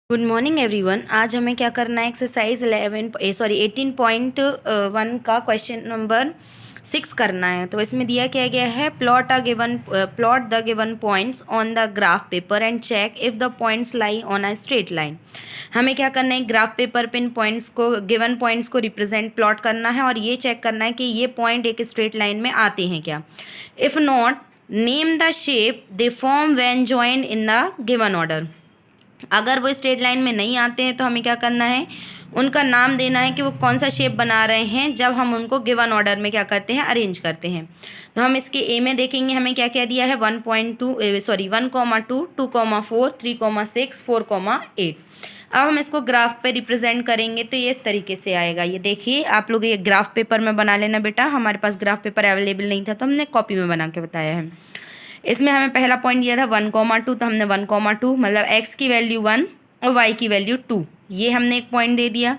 Good morning everyone. आज हमें क्या करना है, एक्सरसाइज 18.1 का क्वेश्चन नंबर 6 करना है। तो इसमें दिया क्या गया है, plot the given points on the graph paper and check if the points lie on a straight line. हमें क्या करना है, ग्राफ पेपर पे इन पॉइंट्स को, गिवन पॉइंट्स को रिप्रेजेंट प्लॉट करना है और ये चेक करना है कि ये पॉइंट एक स्ट्रेट लाइन में आते हैं क्या। If not, name the shape they form when joined in the given order. अगर वो स्ट्रेट लाइन में नहीं आते हैं तो हमें क्या करना है, उनका नाम देना है कि वो कौन सा शेप बना रहे हैं जब हम उनको गिवन ऑर्डर में क्या करते हैं, अरेंज करते हैं। तो हम इसके ए में देखेंगे, हमें क्या क्या दिया है, 1.2 2,4 3,6 4,8। अब हम इसको ग्राफ पे रिप्रेजेंट करेंगे तो ये इस तरीके से आएगा। ये देखिए, आप लोग ये ग्राफ पेपर में बना लेना बेटा। हमारे पास ग्राफ पेपर अवेलेबल नहीं था तो हमने कॉपी में बना के बताया है। इसमें हमें पहला पॉइंट दिया था 1,2, तो हमने 1,2 मतलब x की वैल्यू 1 और y की वैल्यू 2, ये हमने एक पॉइंट दे दिया।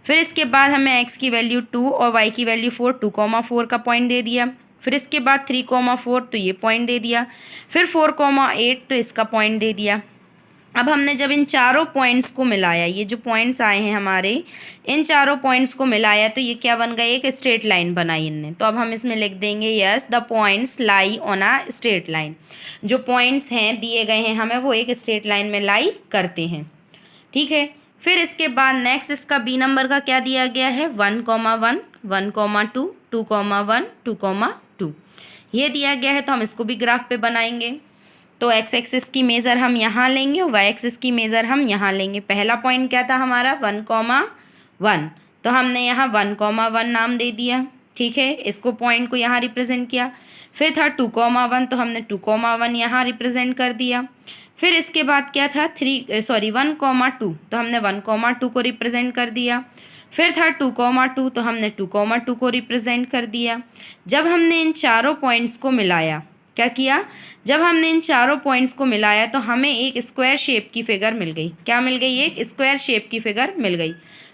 फिर इसके बाद हमें x की वैल्यू 2 और y की वैल्यू 4, 2,4 का पॉइंट दे दिया। फिर इसके बाद 3,4 तो ये पॉइंट दे दिया। फिर 4,8 तो इसका पॉइंट दे दिया। अब हमने जब इन चारों पॉइंट्स को मिलाया, ये जो पॉइंट्स आए हैं हमारे, इन चारों पॉइंट्स को मिलाया तो ये क्या बन गया, एक स्ट्रेट लाइन बनाई इनने। तो अब हम इसमें लिख देंगे yes the points lie on a straight line. जो पॉइंट्स हैं दिए गए हैं हमें, वो एक स्ट्रेट लाइन में लाई करते हैं। ठीक है। फिर इसके बाद नेक्स्ट इसका बी नंबर का क्या दिया गया है, 1,1 1,2 2,1 2,2 ये दिया गया है। तो हम इसको भी ग्राफ पे बनाएंगे। तो एक्स एक्सिस की मेज़र हम यहाँ लेंगे और वाई एक्सिस की मेज़र हम यहाँ लेंगे। पहला पॉइंट क्या था हमारा, 1,1, तो हमने यहाँ 1,1 नाम दे दिया। ठीक है, इसको पॉइंट को यहाँ रिप्रेजेंट किया। फिर था 2,1, तो हमने 2,1 यहाँ रिप्रेजेंट कर दिया। फिर इसके बाद क्या था 1,2, तो हमने 1,2 को रिप्रेजेंट कर दिया। फिर था 2,2, तो हमने 2,2 को रिप्रेजेंट कर दिया। जब हमने इन चारों पॉइंट्स को मिलाया, क्या किया, जब हमने इन चारों पॉइंट्स को मिलाया तो हमें एक स्क्वायर शेप की फिगर मिल गई। क्या मिल गई, एक स्क्वायर शेप की फिगर मिल गई।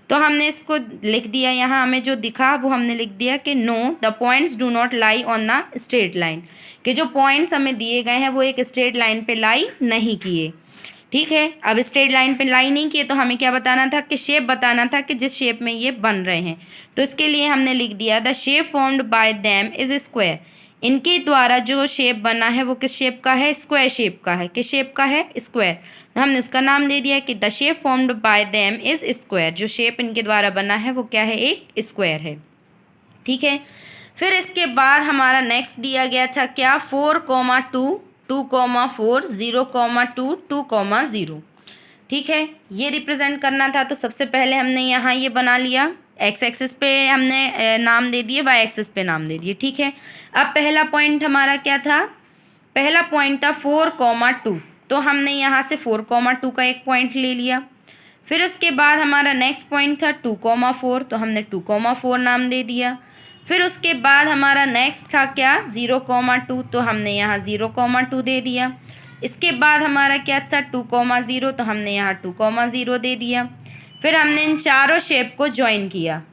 तो हमने इसको लिख दिया, यहाँ हमें जो दिखा वो हमने लिख दिया कि know the points do not lie on the straight line, कि जो पॉइंट्स हमें दिए गए हैं वो एक स्ट्रेट लाइन पे लाई नहीं किए। ठीक है, अब स्ट्रेट लाइन पे लाई नहीं किए तो हमें क्या बताना था, कि शेप बताना था कि जिस शेप में ये बन रहे हैं। तो इसके लिए हमने लिख दिया the shape formed by them is square. इनके द्वारा जो शेप बना है वो किस शेप का है, स्क्वायर शेप का है। किस शेप का है, स्क्वायर। तो हमने उसका नाम दे दिया कि the shape formed by them is square. जो शेप इनके द्वारा बना है वो क्या है, एक स्क्वायर है। ठीक है। फिर इसके बाद हमारा नेक्स्ट दिया गया था क्या, 4,2 2,4 0,2 2,0। ठीक है, ये रिप्रेजेंट करना था। तो सबसे पहले हमने यहाँ ये बना लिया, एक्स एक्सिस पे हमने नाम दे दिए, वाई एक्सिस पे नाम दे दिए। ठीक है। अब पहला पॉइंट हमारा क्या था, पहला पॉइंट था 4,2, तो हमने यहाँ से 4,2 का एक पॉइंट ले लिया। फिर उसके बाद हमारा नेक्स्ट पॉइंट था 2,4, तो हमने 2,4 नाम दे दिया। फिर उसके बाद हमारा नेक्स्ट था क्या, 0,2, तो हमने यहाँ 0,2 दे दिया। इसके बाद हमारा क्या था 2,0, तो हमने यहाँ 2,0 दे दिया। फिर हमने इन चारों शेप को ज्वाइन किया।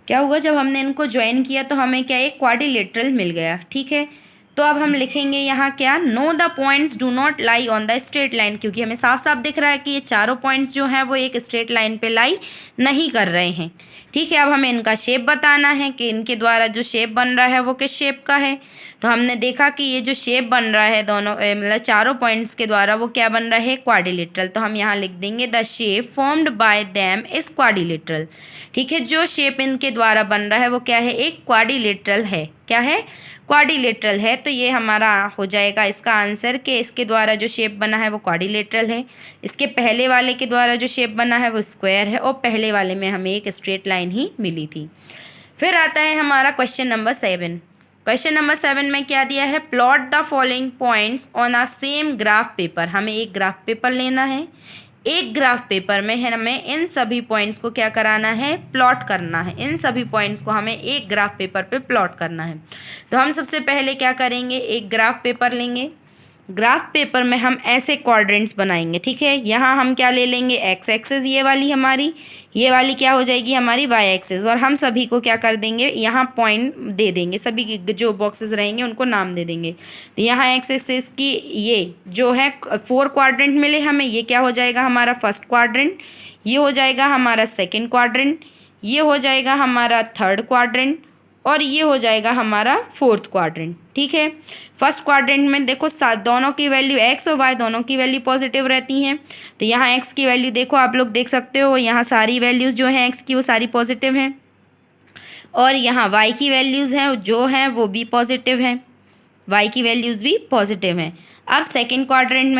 क्या हुआ, जब हमने इनको ज्वाइन किया तो हमें क्या, एक क्वाड्रिलेटरल मिल गया। ठीक है। तो अब हम लिखेंगे यहाँ क्या, know the points do not lie on the straight line, क्योंकि हमें साफ साफ दिख रहा है कि ये चारों पॉइंट्स जो हैं वो एक स्ट्रेट लाइन पे लाई नहीं कर रहे हैं। ठीक है। अब हमें इनका शेप बताना है कि इनके द्वारा जो शेप बन रहा है वो किस शेप का है। तो हमने देखा कि ये जो शेप बन रहा है दोनों मतलब चारों पॉइंट्स के द्वारा, वो क्या बन रहा है, क्वाड्रिलेटरल। तो हम यहाँ लिख देंगे the shape formed by them is quadrilateral. ठीक है, जो शेप इनके द्वारा बन रहा है वो क्या है, एक क्वाड्रिलेटरल है। क्या है, क्वाड्रिलेटरल है। तो ये हमारा हो जाएगा इसका आंसर, कि इसके द्वारा जो शेप बना है वो क्वाड्रिलेटरल है। इसके पहले वाले के द्वारा जो शेप बना है वो स्क्वायर है, और पहले वाले में हमें एक स्ट्रेट लाइन ही मिली थी। फिर आता है हमारा क्वेश्चन नंबर 7। क्वेश्चन नंबर 7 में क्या दिया है, plot the following points on a same graph paper. हमें एक ग्राफ पेपर लेना है। एक ग्राफ पेपर में है हमें इन सभी पॉइंट्स को क्या कराना है, प्लॉट करना है। इन सभी पॉइंट्स को हमें एक ग्राफ पेपर पे प्लॉट करना है। तो हम सबसे पहले क्या करेंगे, एक ग्राफ पेपर लेंगे। ग्राफ पेपर में हम ऐसे क्वाड्रेंट्स बनाएंगे, ठीक है। यहाँ हम क्या ले लेंगे, एक्स एक्सेस ये वाली हमारी, ये वाली क्या हो जाएगी हमारी वाई एक्सेस, और हम सभी को क्या कर देंगे, यहाँ पॉइंट दे देंगे, सभी की जो बॉक्सेस रहेंगे उनको नाम दे देंगे। तो यहाँ एक्स एक्सेस की ये जो है 4 क्वाड्रेंट मिले हमें, ये क्या हो जाएगा हमारा फर्स्ट क्वाड्रेंट, ये हो जाएगा हमारा सेकेंड क्वाड्रेंट, ये हो जाएगा हमारा थर्ड क्वाड्रेंट, और ये हो जाएगा हमारा फोर्थ क्वाड्रेंट, ठीक है। फर्स्ट क्वाड्रेंट में देखो दोनों की वैल्यू एक्स और वाई दोनों की वैल्यू पॉजिटिव रहती हैं। तो यहाँ एक्स की वैल्यू देखो आप लोग देख सकते हो, यहाँ सारी वैल्यूज़ जो हैं एक्स की वो सारी पॉजिटिव हैं, और यहाँ वाई की वैल्यूज़ हैं जो हैं वो भी पॉजिटिव हैं, वाई की वैल्यूज़ भी पॉजिटिव हैं। अब सेकेंड क्वाड्रेंट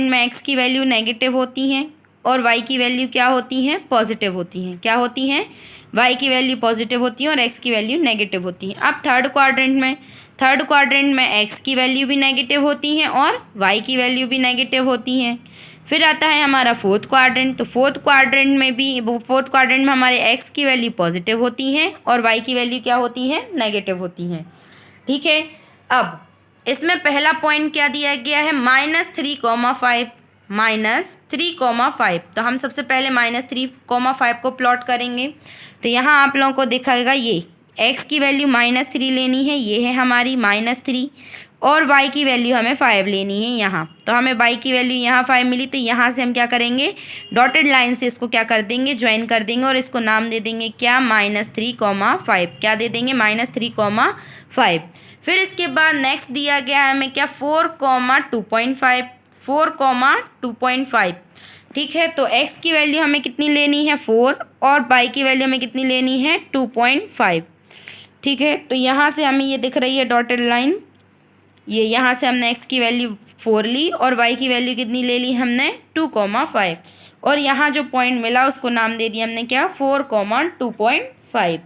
में एक्स की वैल्यू नेगेटिव होती हैं और वाई की वैल्यू क्या होती हैं, पॉजिटिव होती हैं। क्या होती हैं, वाई की वैल्यू पॉजिटिव होती है और एक्स की वैल्यू नेगेटिव होती है। अब थर्ड क्वाड्रेंट में एक्स की वैल्यू भी नेगेटिव होती हैं और वाई की वैल्यू भी नेगेटिव होती हैं। फिर आता है हमारा फोर्थ क्वाड्रेंट, तो फोर्थ क्वाड्रेंट में हमारे एक्स की वैल्यू पॉजिटिव होती हैं और वाई की वैल्यू क्या होती है, नेगेटिव होती हैं, ठीक है। अब इसमें पहला पॉइंट क्या दिया गया है, -3,5 तो हम सबसे पहले -3,5 को प्लॉट करेंगे। तो यहाँ आप लोगों को दिखाएगा ये x की वैल्यू -3 लेनी है, ये है हमारी -3, और y की वैल्यू हमें 5 लेनी है यहाँ। तो हमें y की वैल्यू यहाँ 5 मिली, तो यहाँ से हम क्या करेंगे, डॉटेड लाइन से इसको क्या कर देंगे, ज्वाइन कर देंगे, और इसको नाम दे देंगे क्या, -3,5। क्या दे देंगे, -3,5। फिर इसके बाद नेक्स्ट दिया गया है हमें क्या, 4,2.5, ठीक है। तो x की वैल्यू हमें कितनी लेनी है, 4, और y की वैल्यू हमें कितनी लेनी है, 2.5, ठीक है। तो यहाँ से हमें ये दिख रही है डॉटेड लाइन, ये यहाँ से हमने x की वैल्यू 4 ली और y की वैल्यू कितनी ले ली हमने, 2,5, और यहाँ जो पॉइंट मिला उसको नाम दे दिया हमने क्या, 4,2.5।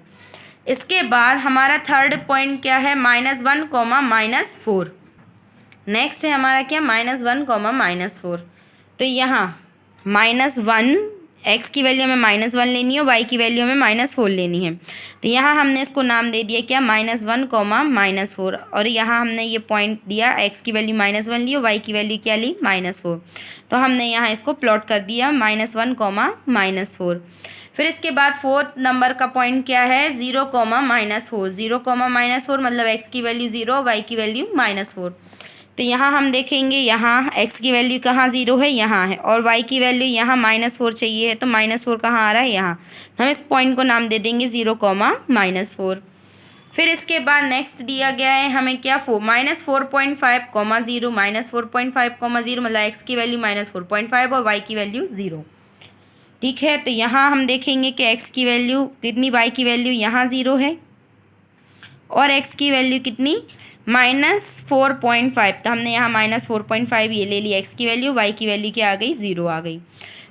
इसके बाद हमारा थर्ड पॉइंट क्या है, -1, -4। नेक्स्ट है हमारा क्या, -1, -4। तो यहाँ -1 x की वैल्यू हमें -1 लेनी है, y की वैल्यू हमें -4 लेनी है। तो यहाँ हमने इसको नाम दे दिया क्या, -1, -4, और यहाँ हमने ये पॉइंट दिया, x की वैल्यू -1 ली और y की वैल्यू क्या ली, -4। तो हमने यहाँ इसको प्लॉट कर दिया -1, -4। फिर इसके बाद फोर्थ नंबर का पॉइंट क्या है, 0, -4। 0, -4 मतलब x की वैल्यू 0, y की वैल्यू -4। तो यहाँ हम देखेंगे, यहाँ x की वैल्यू कहाँ 0 है, यहाँ है, और y की वैल्यू यहाँ -4 चाहिए है, तो -4 कहाँ आ रहा है, यहाँ। हम इस पॉइंट को नाम दे देंगे 0, -4। फिर इसके बाद नेक्स्ट दिया गया है हमें क्या, -4.5, 0, -4.5, 0 मतलब x की वैल्यू -4.5 और y की वैल्यू 0, ठीक है। तो यहाँ हम देखेंगे कि x की वैल्यू कितनी, y की वैल्यू यहाँ 0 है, और x की वैल्यू कितनी, -4.5। तो हमने यहाँ -4.5 ये ले ली x की वैल्यू, y की वैल्यू क्या आ गई, 0 आ गई।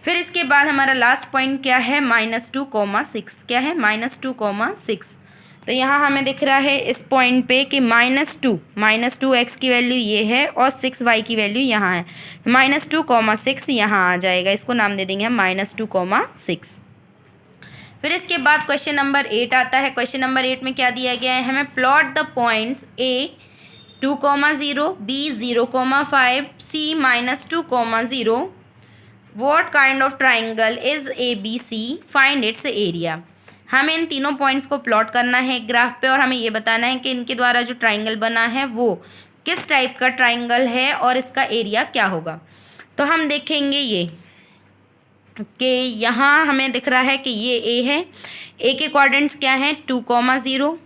फिर इसके बाद हमारा लास्ट पॉइंट क्या है, -2,6। क्या है, -2,6। तो यहाँ हमें दिख रहा है इस पॉइंट पे कि -2 x की वैल्यू ये है और 6 y की वैल्यू यहाँ है, तो -2,6 यहाँ आ जाएगा, इसको नाम दे देंगे हम -2,6। फिर इसके बाद क्वेश्चन नंबर 8 आता है। क्वेश्चन नंबर 8 में क्या दिया गया है हमें, plot the points A 2,0, B 0,5, C -2,0, what kind of triangle is ABC, find its area. हमें इन तीनों पॉइंट्स को प्लॉट करना है ग्राफ पे, और हमें ये बताना है कि इनके द्वारा जो ट्राइंगल बना है वो किस टाइप का ट्राइंगल है और इसका एरिया क्या होगा। तो हम देखेंगे ये कि यहाँ हमें दिख रहा है कि ये ए है, ए के क्वाड्रेंट्स क्या हैं, 2,0,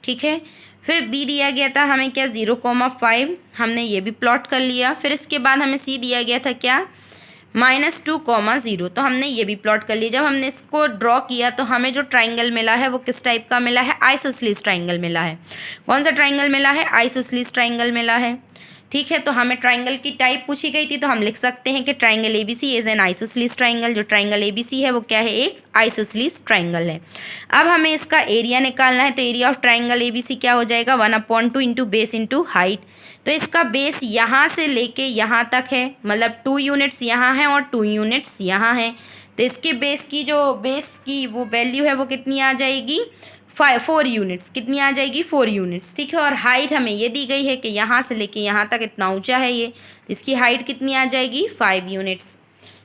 ठीक है। फिर बी दिया गया था हमें क्या, 0,5, हमने ये भी प्लॉट कर लिया। फिर इसके बाद हमें सी दिया गया था क्या, -2,0, तो हमने ये भी प्लॉट कर लिया। जब हमने इसको ड्रॉ किया तो हमें जो ट्राइंगल मिला है वो किस टाइप का मिला है, आइसोसेलेस ट्राइंगल मिला है। कौन सा ट्राइंगल मिला है, आइसोसेलेस ट्राइंगल मिला है, ठीक है। तो हमें ट्राइंगल की टाइप पूछी गई थी, तो हम लिख सकते हैं कि triangle ABC is an isosceles triangle. जो ट्राइंगल ABC है वो क्या है, एक आइसोसेलेस ट्राइंगल है। अब हमें इसका एरिया निकालना है, तो एरिया ऑफ ट्राइंगल ABC क्या हो जाएगा, 1/2 इंटू बेस इंटू हाइट। तो इसका बेस यहाँ से लेके यहाँ तक है, मतलब 2 यूनिट्स यहाँ हैं और 2 यूनिट्स यहाँ हैं। तो इसके बेस की वो वैल्यू है वो कितनी आ जाएगी, 4 यूनिट्स, कितनी आ जाएगी 4 यूनिट्स, ठीक है। और हाइट हमें ये दी गई है कि यहाँ से लेके यहाँ तक इतना ऊंचा है ये, इसकी हाइट कितनी आ जाएगी 5 यूनिट्स,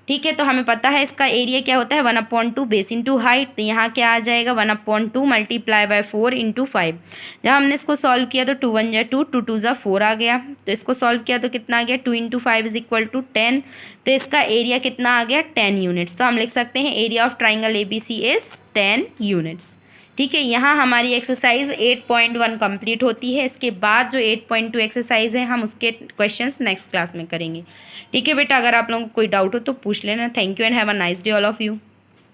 ठीक है। तो हमें पता है इसका एरिया क्या होता है 1/2 बेस इंटू हाइट, तो यहाँ क्या आ जाएगा 1/2 मल्टीप्लाई बाय 4 इंटू 5। जब हमने इसको सॉल्व किया तो 2 1 जा 2, 2 2 जा 4 आ गया, तो इसको सॉल्व किया तो कितना आ गया 2 इंटू 5 इज इक्वल टू 10, तो इसका एरिया कितना आ गया 10 यूनिट्स। तो हम लिख सकते हैं area of triangle ABC is 10 units, ठीक है। यहाँ हमारी एक्सरसाइज 8.1 कंप्लीट होती है। इसके बाद जो 8.2 एक्सरसाइज है हम उसके क्वेश्चंस नेक्स्ट क्लास में करेंगे, ठीक है बेटा। अगर आप लोगों को कोई डाउट हो तो पूछ लेना। Thank you and have a nice day all of you.